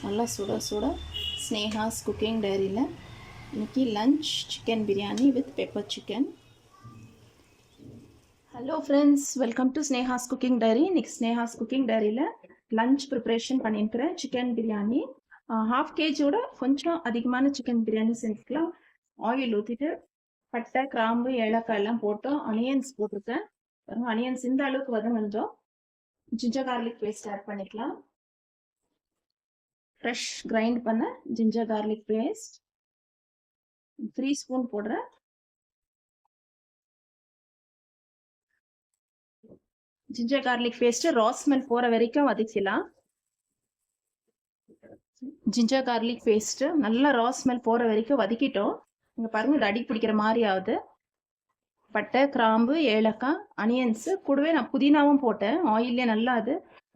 நல்லா சுட சுட ஸ்னேஹாஸ் குக்கிங் டைரியில் இன்றைக்கி lunch chicken biryani with pepper chicken. Hello friends, welcome to Sneha's cooking diary. இன்றைக்கி ஸ்னேஹாஸ் குக்கிங் டைரியில் லஞ்ச் ப்ரிப்ரேஷன் பண்ணியிருக்கிறேன். சிக்கன் பிரியாணி 1/2 kg கொஞ்சம் அதிகமான சிக்கன் பிரியாணி செஞ்சுக்கலாம். ஆயில் ஊற்றிட்டு பட்டை, கிராம்பு, ஏலக்காய் எல்லாம் போட்டு ஆனியன்ஸ் போட்டிருக்கேன். ஆனியன்ஸ் இந்த அளவுக்கு வதங்கணும். ஜிஞ்சர் கார்லிக் பேஸ்ட் ஆட் பண்ணிக்கலாம். ஃப்ரெஷ் கிரைண்ட் பண்ண ஜிஞ்சர் கார்லிக் பேஸ்ட் 3 ஸ்பூன் போடுறேன். Ginger garlic paste raw smell போற வரைக்கும் வதக்கலாம். ஜிஞ்சர் கார்லிக் பேஸ்ட் நல்லா ரா ஸ்மெல் போற வரைக்கும் வதக்கிட்டோம். இங்க பாருங்க, இது அடி பிடிக்கிற மாதிரி ஆகுது. பட்டை, கிராம்பு, ஏலக்காய், அனியன்ஸ் கூடவே நான் புதினாவும் போட்டேன். ஆயிலே நல்லா அது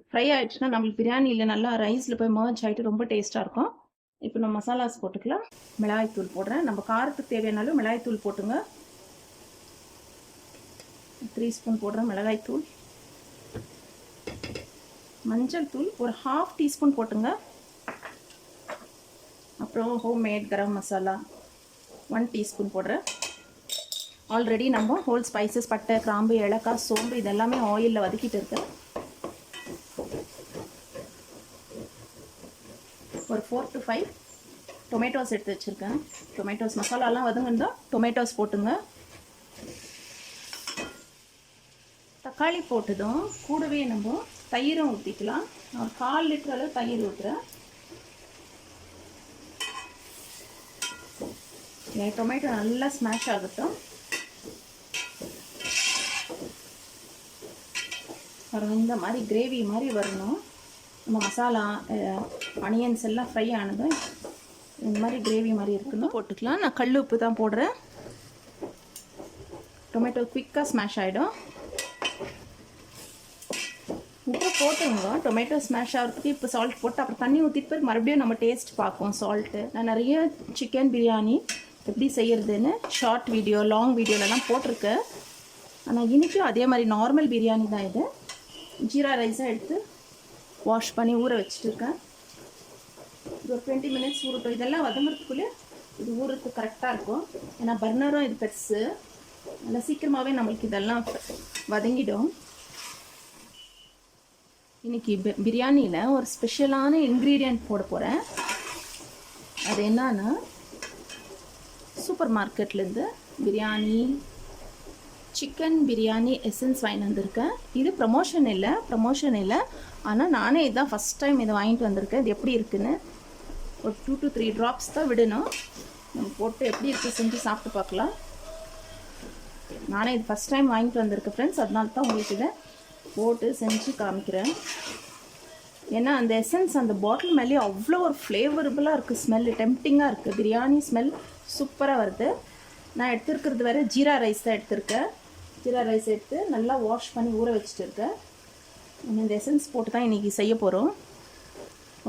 ஃப்ரை ஆயிடுச்சுன்னா நம்மளுக்கு பிரியாணியில் நல்லா ரைஸில் போய் மர்ஜ் ஆகிட்டு ரொம்ப டேஸ்ட்டாக இருக்கும். இப்போ நம்ம மசாலாஸ் போட்டுக்கலாம். மிளகாய்த்தூள் போடுறேன். நம்ம காரத்துக்கு தேவையானாலும் மிளகாய்த்தூள் போட்டுங்க. 3 ஸ்பூன் போடுறேன் மிளகாய்த்தூள். மஞ்சள் தூள் ஒரு 1/2 டீஸ்பூன் போட்டுங்க. அப்புறம் ஹோம்மேட் கரம் மசாலா 1 டீஸ்பூன் போடுறேன். ஆல்ரெடி நம்ம ஹோல் ஸ்பைசஸ் பட்டை, கிராம்பு, ஏலக்காய், சோம்பு இதெல்லாமே ஆயிலில் வதக்கிட்டு இருக்கேன். ஒரு 4 to 5 டொமேட்டோஸ் எடுத்து வச்சுருக்கேன். டொமேட்டோஸ் மசாலாலாம் வதங்குந்தா டொமேட்டோஸ் போட்டுங்க. தக்காளி போட்டதும் கூடவே நம்ம தயிரும் ஊற்றிக்கலாம். ஒரு 1/4 லிட்டர் அளவு தயிர் ஊற்றுறேன். டொமேட்டோ நல்லா ஸ்மாஷ் ஆகட்டும். இந்த மாதிரி கிரேவி மாதிரி வரணும். நம்ம மசாலா ஆனியன்ஸ் எல்லாம் ஃப்ரை ஆனதும் இந்த மாதிரி கிரேவி மாதிரி இருக்குன்னு போட்டுக்கலாம். நான் கல் உப்பு தான் போடுறேன். டொமேட்டோ குவிக்காக ஸ்மாஷ் ஆகிடும். உப்பு போட்டுங்க. டொமேட்டோ ஸ்மாஷ் ஆகிறதுக்கு இப்போ சால்ட் போட்டு அப்புறம் தண்ணி ஊற்றிட்டு போய் மறுபடியும் நம்ம டேஸ்ட் பார்ப்போம் சால்ட்டு. நான் நிறைய சிக்கன் பிரியாணி எப்படி செய்கிறதுன்னு ஷார்ட் வீடியோ, லாங் வீடியோலலாம் போட்டிருக்கேன். ஆனால் இன்றைக்கும் அதே மாதிரி நார்மல் பிரியாணி தான் இது. ஜீரா ரைஸாக எடுத்து வாஷ் பண்ணி ஊற வச்சுட்டு இருக்கேன். இது ஒரு 20 மினிட்ஸ் ஊறட்டும். இதெல்லாம் வதங்குறதுக்குள்ளே இது ஊறுறதுக்கு கரெக்டாக இருக்கும். ஏன்னா பர்னரும் இது பெருசு, நல்லா சீக்கிரமாகவே நம்மளுக்கு இதெல்லாம் வதங்கிடும். இன்றைக்கி பிரியாணியில் ஒரு ஸ்பெஷலான இன்க்ரீடியண்ட் போட போகிறேன். அது என்னன்னா, சூப்பர் மார்க்கெட்லேருந்து பிரியாணி சிக்கன் பிரியாணி எசன்ஸ் வாங்கிட்டு வந்திருக்கேன். இது ப்ரமோஷன் இல்லை, ஆனால் நானே இதுதான் ஃபஸ்ட் டைம் இதை வாங்கிட்டு வந்திருக்கேன். இது எப்படி இருக்குன்னு ஒரு 2 to 3 ட்ராப்ஸ் தான் விடணும். நம்ம போட்டு எப்படி இருக்குது செஞ்சு சாப்பிட்டு பார்க்கலாம். நானே இது ஃபஸ்ட் டைம் வாங்கிட்டு வந்திருக்கேன் ஃப்ரெண்ட்ஸ். அதனால தான் உங்களுக்கு இதை போட்டு செஞ்சு காமிக்கிறேன். ஏன்னா அந்த எசன்ஸ் அந்த பாட்டில் மேலேயே அவ்வளோ ஒரு ஃப்ளேவரபுளாக இருக்குது. ஸ்மெல்லு டெம்ப்டிங்காக இருக்குது. பிரியாணி ஸ்மெல் சூப்பராக வருது. நான் எடுத்துருக்கிறது வேறு ஜீரா ரைஸ் தான் எடுத்திருக்கேன். ஜீரா ரைஸ் எடுத்து நல்லா வாஷ் பண்ணி ஊற வச்சுட்டு இருக்கேன். இந்த எசன்ஸ் போட்டு தான் இன்றைக்கி செய்ய போகிறோம்.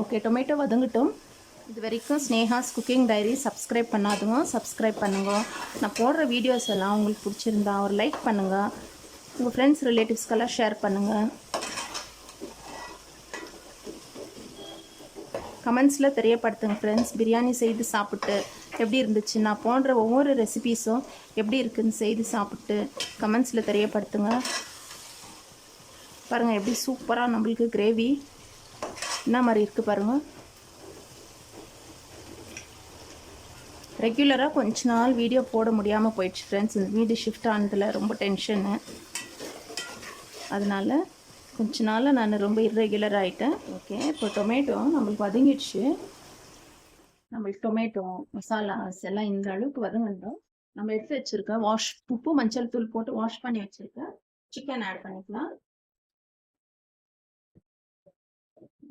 ஓகே, டொமேட்டோ வதங்கட்டும். இது வரைக்கும் ஸ்னேஹாஸ் குக்கிங் டைரி சப்ஸ்கிரைப் பண்ணாதுங்க, சப்ஸ்கிரைப் பண்ணுங்க. நான் போடுற வீடியோஸ் எல்லாம் உங்களுக்கு பிடிச்சிருந்தா ஒரு லைக் பண்ணுங்கள். உங்கள் ஃப்ரெண்ட்ஸ் ரிலேட்டிவ்ஸ்க்கெல்லாம் ஷேர் பண்ணுங்கள். கமெண்ட்ஸில் தெரியப்படுத்துங்க ஃப்ரெண்ட்ஸ். பிரியாணி செய்து சாப்பிட்டு எப்படி இருந்துச்சு, நான் போன்ற ஒவ்வொரு ரெசிபீஸும் எப்படி இருக்குதுன்னு செய்து சாப்பிட்டு கமெண்ட்ஸில் தெரியப்படுத்துங்க. பாருங்கள் எப்படி சூப்பராக நம்மளுக்கு கிரேவி என்ன மாதிரி இருக்குது பாருங்கள். ரெகுலராக கொஞ்ச நாள் வீடியோ போட முடியாமல் போயிடுச்சு ஃப்ரெண்ட்ஸ். இந்த வீடு ஷிஃப்ட் ஆனதில் ரொம்ப டென்ஷனு. அதனால் கொஞ்ச நாளில் நான் ரொம்ப இர்ரெகுலர் ஆகிட்டேன். ஓகே, இப்போ டொமேட்டோ நம்மளுக்கு வதங்கிடுச்சு. நம்மளுக்கு டொமேட்டோ மசாலாஸ் எல்லாம் இந்த அளவுக்கு வதங்கணும். நம்ம எடுத்து வச்சுருக்கேன் உப்பு மஞ்சள் தூள் போட்டு வாஷ் பண்ணி வச்சுருக்கேன். சிக்கன் ஆட் பண்ணிக்கலாம்.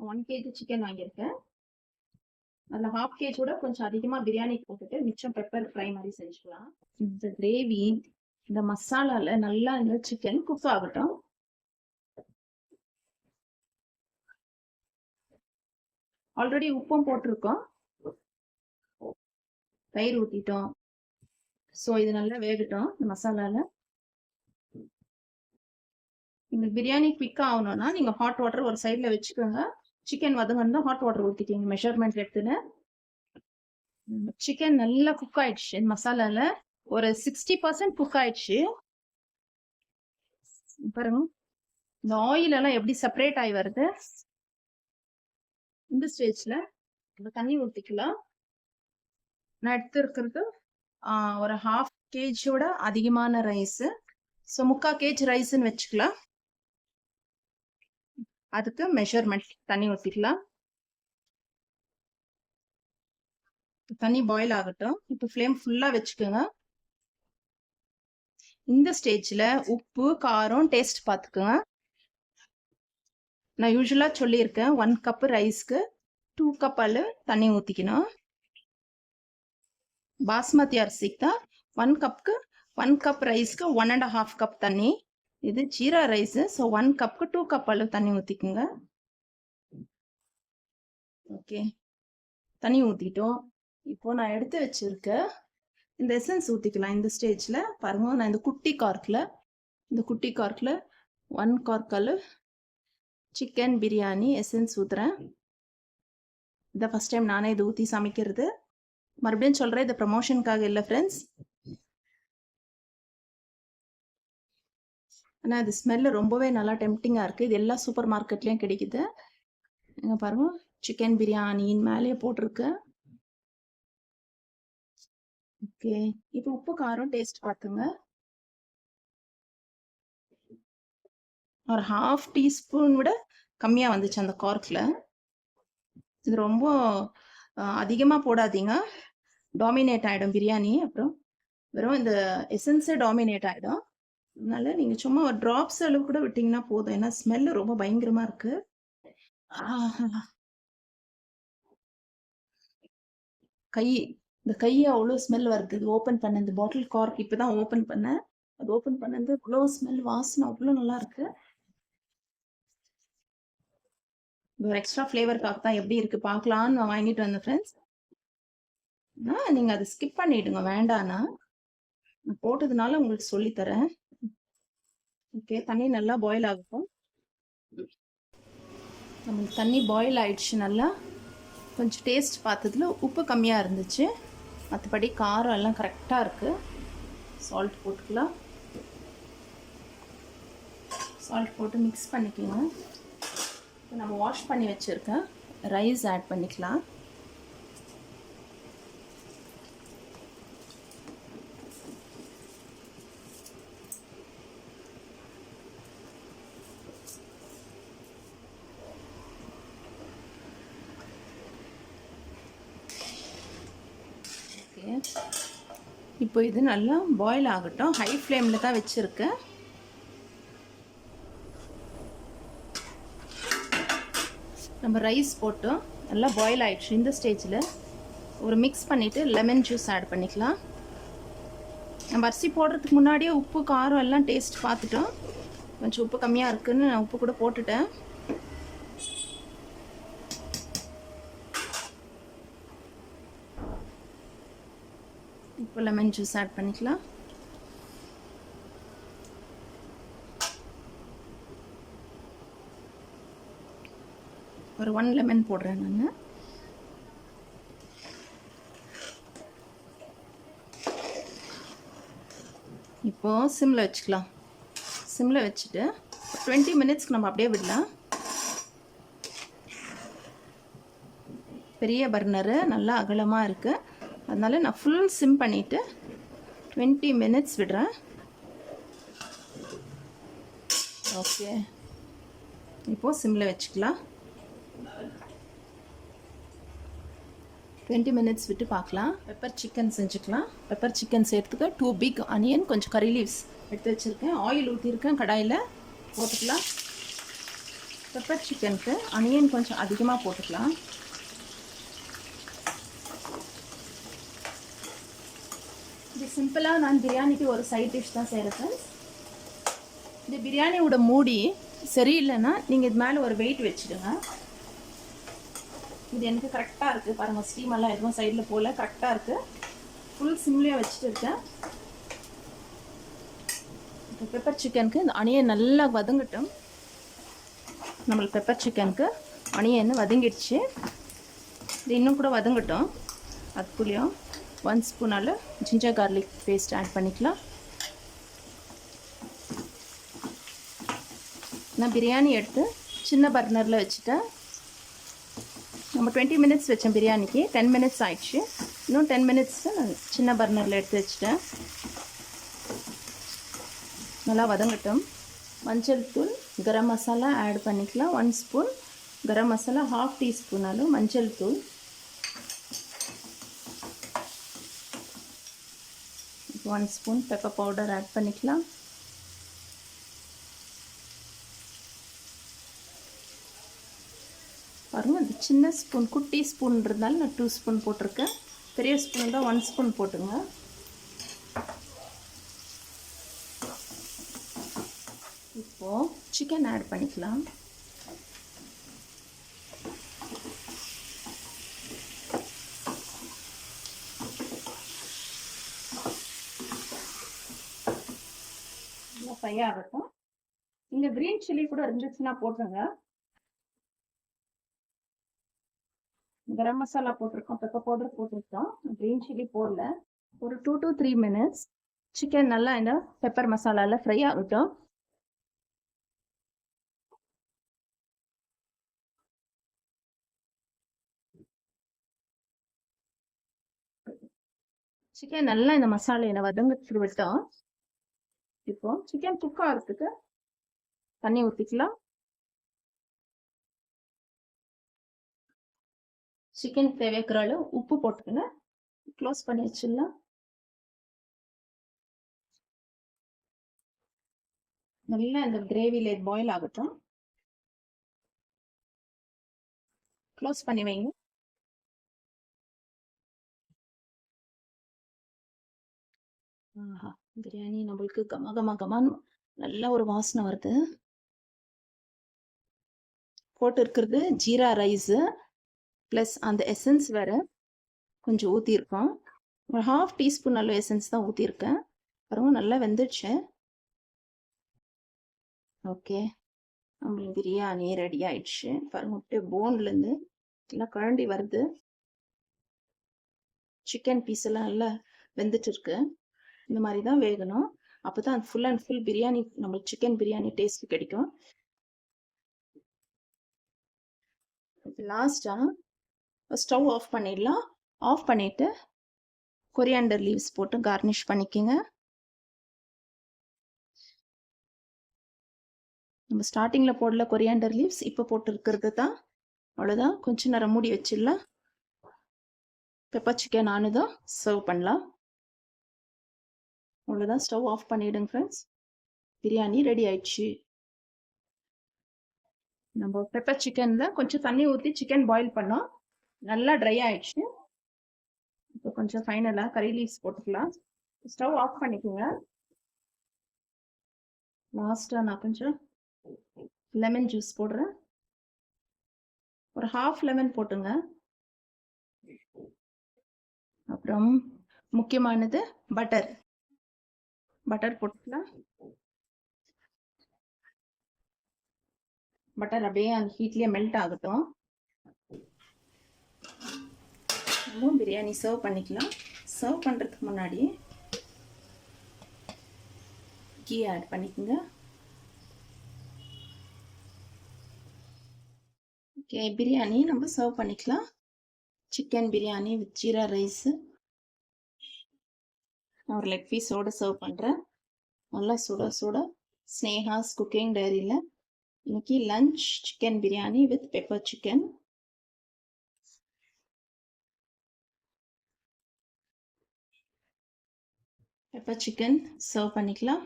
1 kg சிக்கன் வாங்கியிருக்கேன். அதில் 1/2 kg கொஞ்சம் அதிகமாக பிரியாணி போட்டுட்டு மிச்சம் பெப்பர் ஃப்ரை மாதிரி செஞ்சுக்கலாம். இந்த கிரேவி இந்த மசாலாவில் நல்லா இந்த சிக்கன் குக் ஆகட்டும். ஆல்ரெடி உப்பும் போட்டிருக்கோம், தயிர் ஊற்றிட்டோம். ஸோ இது நல்லா வேகட்டும் இந்த மசாலாவில். இந்த பிரியாணி குயிக்காக ஆகணும்னா நீங்கள் ஹாட் வாட்டர் ஒரு சைடில் வச்சுக்கோங்க. சிக்கன் வதங்கன்னா ஹாட் வாட்டர் ஊற்றிக்கிங்க மெஷர்மெண்ட் எடுத்துன்னு. சிக்கன் நல்லா குக் ஆயிடுச்சு மசாலால, ஒரு 60% குக் ஆயிடுச்சு பாருங்க. இந்த ஆயில் எல்லாம் எப்படி செப்பரேட் ஆகி வருது. இந்த ஸ்டேஜ்ல தண்ணி ஊற்றிக்கலாம். நான் எடுத்து இருக்கிறது ஒரு 1/2 kg அதிகமான ரைஸ். ஸோ 3/4 kg ரைஸ்ன்னு வச்சுக்கலாம். அதுக்கு மெஷர்மெண்ட் தண்ணி ஊற்றிக்கலாம். தண்ணி பாயில் ஆகட்டும். இப்போ ஃப்ளேம் ஃபுல்லா வச்சுக்கோங்க. இந்த ஸ்டேஜ்ல உப்பு காரம் டேஸ்ட் பார்த்துக்கோங்க. நான் யூஸ்வலா சொல்லியிருக்கேன் 1 கப் ரைஸ்க்கு 2 கப் அளவு தண்ணி ஊற்றிக்கணும். பாஸ்மதி அரிசிக்கு தான் 1 கப்புக்கு 1 கப் ரைஸ்க்கு 1.5 கப் தண்ணி. இது ஜீரா ரைஸ். ஸோ 1 கப்புக்கு 2 கப் அளவு தண்ணி ஊற்றிக்குங்க. ஓகே, தண்ணி ஊற்றிட்டோம். இப்போ நான் எடுத்து வச்சிருக்க இந்த எசன்ஸ் ஊற்றிக்கலாம். இந்த ஸ்டேஜில் பாருங்க, நான் இந்த குட்டி கார்க்கில் 1 கார்க் அளவு சிக்கன் பிரியாணி எசன்ஸ் ஊற்றுறேன். இதை ஃபஸ்ட் டைம் நானே இது ஊற்றி சமைக்கிறது. மறுபடியும் சொல்கிறேன், இது ப்ரமோஷனுக்காக இல்லை ஃப்ரெண்ட்ஸ். ஆனால் இது ஸ்மெல்லு ரொம்பவே நல்லா டெம்ப்டிங்காக இருக்குது. இது எல்லா சூப்பர் மார்க்கெட்லேயும் கிடைக்குது. இங்கே பாருங்க, சிக்கன் பிரியாணின்னு மேலேயே போட்டிருக்கு. ஓகே, இப்போ உப்பு காரம் டேஸ்ட் பார்த்துங்க. ஒரு 1/2 டீஸ்பூன் விட கம்மியாக வந்துச்சு அந்த கார்க்கில். இது ரொம்ப அதிகமாக போடாதீங்க, டாமினேட் ஆகிடும் பிரியாணி. அப்புறம் வெறும் இந்த எசன்ஸே டாமினேட் ஆகிடும். அதனால நீங்கள் சும்மா ஒரு ட்ராப்ஸ் அளவு கூட விட்டிங்கன்னா போதும். ஏன்னா ஸ்மெல்லு ரொம்ப பயங்கரமாக இருக்குது. இந்த கையை அவ்வளோ ஸ்மெல் வருது. இது ஓப்பன் பண்ண இந்த பாட்டில் கார்க் இப்போ தான் ஓப்பன் பண்ணேன். அது ஓப்பன் பண்ணது அவ்வளோ ஸ்மெல், வாசனை அவ்வளோ நல்லா இருக்கு. ஒரு எக்ஸ்ட்ரா ஃப்ளேவருக்காக தான் எப்படி இருக்கு பார்க்கலான்னு நான் வாங்கிட்டு வந்தேன் ஃப்ரெண்ட்ஸ். நீங்கள் அதை ஸ்கிப் பண்ணிடுங்க, வேண்டானா. நான் போட்டதுனால உங்களுக்கு சொல்லித்தரேன். ஓகே, தண்ணி நல்லா பாயில் ஆகும். நம்மளுக்கு தண்ணி பாயில் ஆயிடுச்சு நல்லா. கொஞ்சம் டேஸ்ட் பார்த்ததுல உப்பு கம்மியாக இருந்துச்சு, மற்றபடி காரம் எல்லாம் கரெக்டாக இருக்குது. சால்ட் போட்டுக்கலாம். சால்ட் போட்டு மிக்ஸ் பண்ணிக்கோங்க. இப்போ நம்ம வாஷ் பண்ணி வச்சுருக்கேன் ரைஸ் ஆட் பண்ணிக்கலாம். இப்போ இது நல்லா பாயில் ஆகட்டும். ஹை ஃப்ளேமில் தான் வச்சுருக்கேன். நம்ம ரைஸ் போட்டோம், நல்லா பாயில் ஆகிடுச்சு. இந்த ஸ்டேஜில் ஒரு மிக்ஸ் பண்ணிவிட்டு லெமன் ஜூஸ் ஆட் பண்ணிக்கலாம். நம்ம அரிசி போடுறதுக்கு முன்னாடியே உப்பு காரம் எல்லாம் டேஸ்ட் பார்த்துட்டோம். கொஞ்சம் உப்பு கம்மியாக இருக்குதுன்னு நான் உப்பு கூட போட்டுட்டேன். இப்போ லெமன் ஜூஸ் ஆட் பண்ணிக்கலாம். ஒரு 1 லெமன் போடுறேன் நான். இப்போது சிம்மில் வச்சுக்கலாம். சிம்மில் வச்சுட்டு 20 மினிட்ஸ்க்கு நம்ம அப்படியே விடலாம். பெரிய பர்னரு நல்லா அகலமாக இருக்குது, அதனால நான் ஃபுல் சிம் பண்ணிவிட்டு 20 மினிட்ஸ் விடுறேன். ஓகே, இப்போது சிம்மில் வச்சுக்கலாம். 20 மினிட்ஸ் விட்டு பார்க்கலாம். பெப்பர் சிக்கன் செஞ்சுக்கலாம். பெப்பர் சிக்கன் சேர்த்துக்க 2 பிக் ஆனியன், கொஞ்சம் கறி லீவ்ஸ் எடுத்து வச்சுருக்கேன். ஆயில் ஊற்றிருக்கேன், கடாயில் போட்டுக்கலாம். பெப்பர் சிக்கனுக்கு ஆனியன் கொஞ்சம் அதிகமாக போட்டுக்கலாம். இது சிம்பிளாக நான் பிரியாணிக்கு ஒரு சைட் டிஷ் தான் செய்கிறேன். இந்த பிரியாணியோட மூடி சரியில்லைன்னா நீங்கள் இது மேலே ஒரு வெயிட் வச்சுடுங்க. இது எனக்கு கரெக்டாக இருக்குது பாருங்கள், ஸ்டீமெல்லாம் எதுவும் சைடில் போல் கரெக்டாக இருக்குது. ஃபுல் சிம்லேயே வச்சுட்டு இருக்கேன். இப்போ பெப்பர் சிக்கனுக்கு இந்த ஆனியன் நல்லா வதங்கட்டும். நம்மளுக்கு பெப்பர் சிக்கனுக்கு ஆனியன் வதங்கிடுச்சு. இது இன்னும் கூட வதங்கட்டும். அதுக்குள்ளேயும் 1 ஸ்பூனால் ஜிஞ்சர் கார்லிக் பேஸ்ட் ஆட் பண்ணிக்கலாம். நான் பிரியாணி எடுத்து சின்ன பர்னரில் வச்சுட்டேன். நம்ம 20 மினிட்ஸ் வச்சேன் பிரியாணிக்கு, 10 மினிட்ஸ் ஆயிடுச்சு. இன்னும் 10 மினிட்ஸ் நான் சின்ன பர்னரில் எடுத்து வச்சுட்டேன். நல்லா வதங்கட்டும். மஞ்சள் தூள், கரம் மசாலா ஆட் பண்ணிக்கலாம். 1 ஸ்பூன் கரம் மசாலா, 1/2 டீஸ்பூன் மஞ்சள் தூள், 1 ஸ்பூன் பெப்பர் பவுடர் ஆட் பண்ணிக்கலாம். பாருங்கள், அது சின்ன ஸ்பூன், குட்டி ஸ்பூன் இருந்தாலும் நான் 2 ஸ்பூன் போட்டிருக்கேன். பெரிய ஸ்பூன் தான் 1 ஸ்பூன் போட்டுங்க. இப்போது சிக்கன் ஆட் பண்ணிக்கலாம். ஃப்ரை ஆகட்டும். இங்கே க்ரீன் சில்லி கூட இருந்துச்சுன்னா போட்டுருங்க. கரம் மசாலா போட்டிருக்கோம், பெப்பர் பவுடர் போட்டிருக்கோம், க்ரீன் சில்லி போடல. ஒரு 2 to 3 மினிட்ஸ் சிக்கன் நல்லா இந்த பெப்பர் மசாலாவில் ஃப்ரை ஆகட்டும். சிக்கன் நல்லா இந்த மசாலையை வதங்கிட்டு விட்டோம். இப்போ சிக்கன் குக் ஆகிறதுக்கு தண்ணி ஊற்றிக்கலாம். சிக்கன் தேவைக்கிற அளவு உப்பு போட்டுக்கங்க. க்ளோஸ் பண்ணி வச்சிடலாம். நல்லா இந்த கிரேவியில் பாயில் ஆகட்டும். க்ளோஸ் பண்ணி வைங்க. ஆஹா, பிரியாணி நம்மளுக்கு கமகமான்னு நல்ல ஒரு வாசனை வருது. போட்டு இருக்கிறது ஜீரா ரைஸு ப்ளஸ் அந்த எசன்ஸ் வேறு கொஞ்சம் ஊற்றிருக்கோம். ஒரு 1/2 டீஸ்பூன் நல்ல எசன்ஸ் தான் ஊற்றிருக்கேன். அப்புறம் நல்லா வெந்துடுச்சு. ஓகே, நம்மளுக்கு பிரியாணி ரெடி ஆயிடுச்சு. பாருங்க, அப்படியே போன்லேருந்து எல்லாம் கழண்டி வருது. சிக்கன் பீஸ் எல்லாம் நல்லா வெந்துட்டு இருக்கு. இந்த மாதிரி தான் வேகணும். அப்போ தான் ஃபுல் அண்ட் ஃபுல் பிரியாணி, நம்மளுக்கு சிக்கன் பிரியாணி டேஸ்ட் கிடைக்கும். லாஸ்ட்டாக ஸ்டவ் ஆஃப் பண்ணிடலாம். ஆஃப் பண்ணிவிட்டு கொரியாண்டர் லீவ்ஸ் போட்டு கார்னிஷ் பண்ணிக்கோங்க. நம்ம ஸ்டார்டிங்கில் போடல கொரியாண்டர் லீவ்ஸ், இப்போ போட்டு இருக்கிறது தான். அவ்வளோதான், கொஞ்சம் நேரம் மூடி வச்சிடலாம். பெப்பர் சிக்கன் ஆனதும் சர்வ் பண்ணலாம். அவ்வளோதான், ஸ்டவ் ஆஃப் பண்ணிவிடுங்க ஃப்ரெண்ட்ஸ். பிரியாணி ரெடி ஆயிடுச்சு. நம்ம பெப்பர் சிக்கனில் கொஞ்சம் தண்ணி ஊற்றி சிக்கன் பாயில் பண்ணோம், நல்லா ட்ரை ஆயிடுச்சு. இப்போ கொஞ்சம் ஃபைனலாக கறி லீவ்ஸ் போட்டுக்கலாம். ஸ்டவ் ஆஃப் பண்ணிக்கோங்க. லாஸ்ட்டாக நான் கொஞ்சம் லெமன் ஜூஸ் போடுறேன். ஒரு 1/2 லெமன் போட்டுங்க. அப்புறம் முக்கியமானது பட்டர் போட்டுக்கலாம். பட்டர் அப்படியே அந்த ஹீட்லேயே மெல்ட் ஆகட்டும். நம்ம பிரியாணி சர்வ் பண்ணிக்கலாம். சர்வ் பண்ணுறதுக்கு முன்னாடி கீ ஆட் பண்ணிக்கோங்க. ஓகே, பிரியாணி நம்ம சர்வ் பண்ணிக்கலாம். Chicken biryani with jeera rice. நான் ஒரு லெக் பீஸோடு சர்வ் பண்ணுறேன். நல்லா சுட சுட ஸ்னேஹாஸ் குக்கிங் டைரியில் இன்னைக்கு lunch chicken biryani with pepper chicken. Pepper chicken serve பண்ணிக்கலாம்.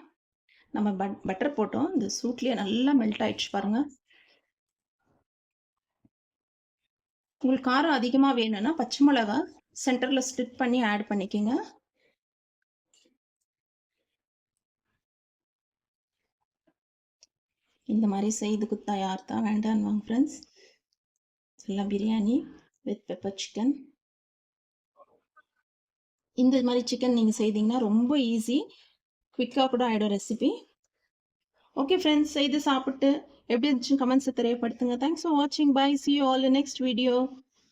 நம்ம பட்டர் போட்டோம், இந்த சூட்லேயே நல்லா மெல்ட் ஆயிடுச்சு பாருங்கள். உங்களுக்கு காரம் அதிகமாக வேணும்னா பச்சை மிளகா சென்டரில் ஸ்ப்ளிட் பண்ணி ஆட் பண்ணிக்கோங்க. இந்த மாதிரி செய்து குத்தா யார் தான் வேண்டான்னு வாங்க ஃப்ரெண்ட்ஸ். எல்லாம் பிரியாணி வித் பெப்பர் சிக்கன். இந்த மாதிரி சிக்கன் நீங்கள் செய்தீங்கன்னா ரொம்ப ஈஸி, குவிக்காக கூட ஆகிடும் ரெசிபி. ஓகே ஃப்ரெண்ட்ஸ், செய்து சாப்பிட்டு எப்படி இருந்துச்சுன்னு கமெண்ட்ஸை தெரியப்படுத்துங்க. தேங்க்ஸ் ஃபார் வாட்சிங். By. See you all in next video.